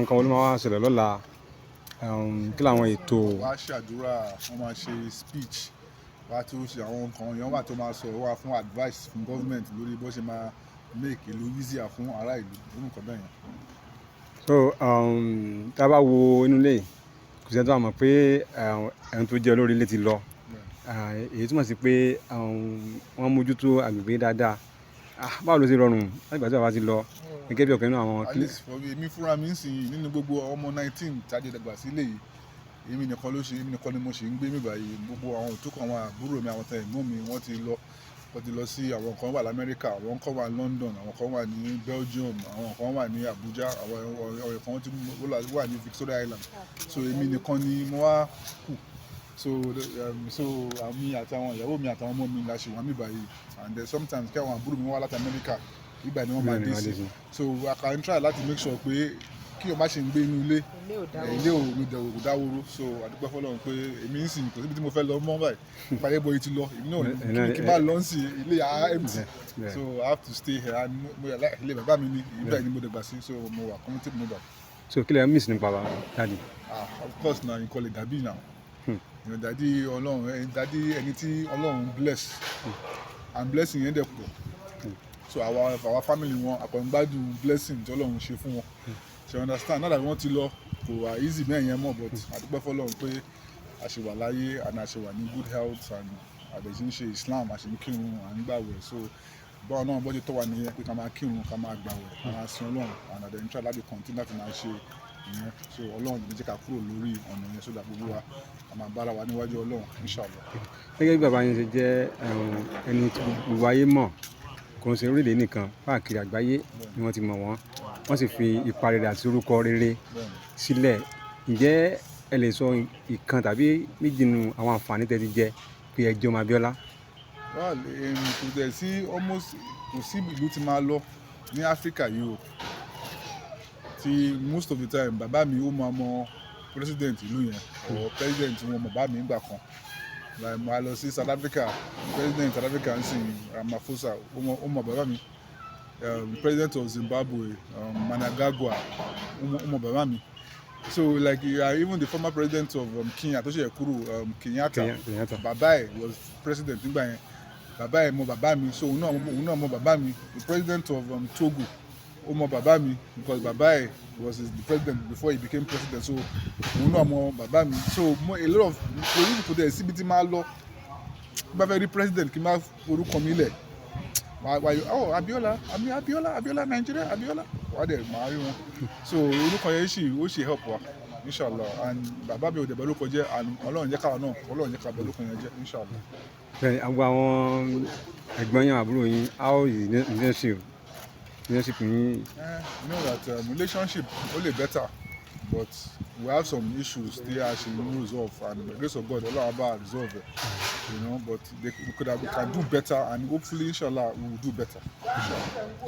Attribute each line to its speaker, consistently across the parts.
Speaker 1: nǹkan wo ló máa wá ṣẹlẹ̀ lọ́la? Kí làwọn ètò?
Speaker 2: Wọ́n á ṣàdúrà, wọ́n máa ṣe speech, wọ́n á tún ṣe àwọn nǹkan èèyàn wà tó máa sọ wá fún advice fún government lórí bó ṣe máa make ìlú easier fún ará ìlú lórí nǹkan bẹ́ẹ̀ yẹn.
Speaker 1: So tá a bá wo inú ilé kò sí ẹni tó máa mọ̀ pé ẹni tó jẹ́ olórí ilé ti lọ. Èyí túmọ̀ sí pé wọ́n mójútó agbègbè dáadáa. Báwo ló ṣe rọrùn láti ìgbà tí bàbá ti lọ gẹ́gẹ́ bí ọ̀kan nínú àwọn.
Speaker 2: At least for me, èmi fúnra mi ń sìn nínú gbogbo ọmọ 19 tàjẹ́ dàgbà sílé yìí, èmi nìkan ni mo ṣe ń gbé mi báyìí. Gbogbo àwọn tó kàn, àwọn àbúrò mi, àwọn ẹ̀gbọ́n mi, wọ́n ti lọ sí, àwọn kan wà l'Amẹ́ríkà, àwọn kan wà London, àwọn kan wà ní Belgium, àwọn kan wà ní Abuja, àwọn kan wà ní Victoria Island. So èmi nìkan ni mo wá kù. So àmì àti àwọn ìyàwó mi àtàwọn ọmọ mi la ṣe wà mí báyìí. And then sometimes kí àwọn àbúrò mi wá láti Amẹ́ríkà, ìgbà ni wọ́n máa dé sí. So I can try láti make sure pé kí o má ṣe ń gbé inú ilé ò dáwóró. So àdúgbò fọlọ́run pé èmi ń sìn kò síbi tí mo fẹ́ lọ mọ́ báyìí. Ìpàdé bọ̀ yìí ti lọ, èmi náà kí n bá lọ sí ilé empty. So I have to stay here. And ilé bàbá mi ni ibẹ̀ ni mo dàgbà sí, so mo wà comfortable níbẹ̀.
Speaker 1: So kí lẹ miss nípa Daddy?
Speaker 2: Of course na nǹkan lè dàbí now. Daddy Ọlọ́run, Daddy ẹni tí Ọlọ́run bless and blessing yẹn dẹ̀ pọ̀. So our family wọn àpọ̀ngbádùn blessing tí Ọlọ́run ṣe fún wọn. So you understand, not that wọ́n ti lọ kò wá easy bẹ́ẹ̀ yẹn mọ́, but àdúgbò fọlọ́run pé a ṣe wà láyé and a ṣe wà ní good health and àbẹ̀sí ń ṣe Islam, a ṣe ń kírun, à ń gbàwẹ̀. So báwọn náà bọ́jú tó wà nìyẹn pé ká máa kírun, ká máa gbàwẹ̀, ká máa sin Ọlọ́run and àdẹ̀ ń try láti continue láti máa ṣe ìyẹn. So Ọlọ́run ló jẹ́ ká kúrò lórí ọ̀nà yẹn, so that gbogbo wa a máa bára wa níwájú Ọlọ́run inshallah.
Speaker 1: Gẹ́gẹ́ bí bàbá yín ṣe jẹ́ ẹni tí gbogbo ayé mọ̀, kò ń ṣe orílẹ̀-èdè nìkan, káàkiri àgbáyé ni wọ́n ti mọ̀ wọ́n sì fi ipa rere àti orúkọ rere sílẹ̀. Ǹjẹ́ ẹ lè sọ ìkan tàbí méjì nínú àwọn àǹfààní tẹ́ ti jẹ pé ẹ jẹ́ ọmọ Abíọ́lá?
Speaker 2: Well, kò tẹ̀ sí almost kò sí ìlú tí máa lọ ní Áfíríkà yìí o tí most of the time bàbá mi ó máa mọ president ìlú yẹn or president wọn bàbá mi nígbà kan. Like máa lọ sí South Africa, president South Africa ń sìn Ramaphosa ó mọ bàbá mi. President of Zimbabwe, Mnangagwa ó mọ bàbá mi. So like even the former president of Kenya tó ṣe kúrò, Kenyatta, bàbá ẹ̀ was president nígbà yẹn. Bàbá ẹ̀ mọ bàbá mi, so òun náà mọ bàbá mi. The president of Togo ó mọ bàbá mi because bàbá ẹ̀ was the president before he became president, so òun náà mọ bàbá mi. So a lot of orí kò dẹ̀ síbi tí máa lọ bá fẹ́ rí president kí n máa orúkọ mi lẹ̀. Abiola Nigeria, Abiola wà dẹ̀ máa rí wọn. So orúkọ yẹn ó ṣe help wa inshallah, and bàbá mi ò dẹ̀ bẹ̀ orúkọ jẹ́, and Ọlọ́run jẹ́ káwa náà, Ọlọ́run jẹ́ ká bẹ̀ orúkọ yẹn jẹ́ inshallah.
Speaker 1: Bẹ́ẹ̀ni, àwọn ẹ̀gbọ́n yín àbúrò yín, how is relationship yín?
Speaker 2: You know that relationship only better, but we have some issues there as we resolve, and the grace of God Allah will resolve it. But we can do better, and hopefully inshallah we will do better.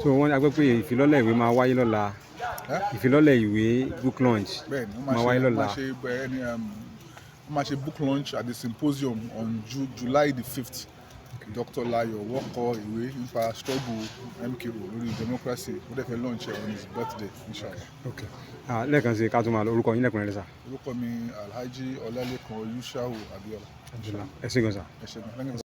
Speaker 1: So wọ́n á gbọ́ pé ìfilọ́lẹ̀ ìwé máa wáyé lọ́la. Ìfilọ́lẹ̀ ìwé book launch máa wáyé lọ́la.
Speaker 2: wọ́n máa ṣe book launch at the symposium on July the 5th. Dr. Layo wọ́n kọ ìwé nípa struggle MKO lórí democracy, ó dẹ̀ fẹ́ launch on his birthday inshallah.
Speaker 1: Okay. Lẹ́ẹ̀kan sí ká tún máa lọ orúkọ yín lẹ́kùnrin rẹ̀ sà.
Speaker 2: Orúkọ mi Alhaji Ọlálékan Yushau Abiola.
Speaker 1: Ẹ ṣé gan sà.
Speaker 2: Ẹ ṣé gan.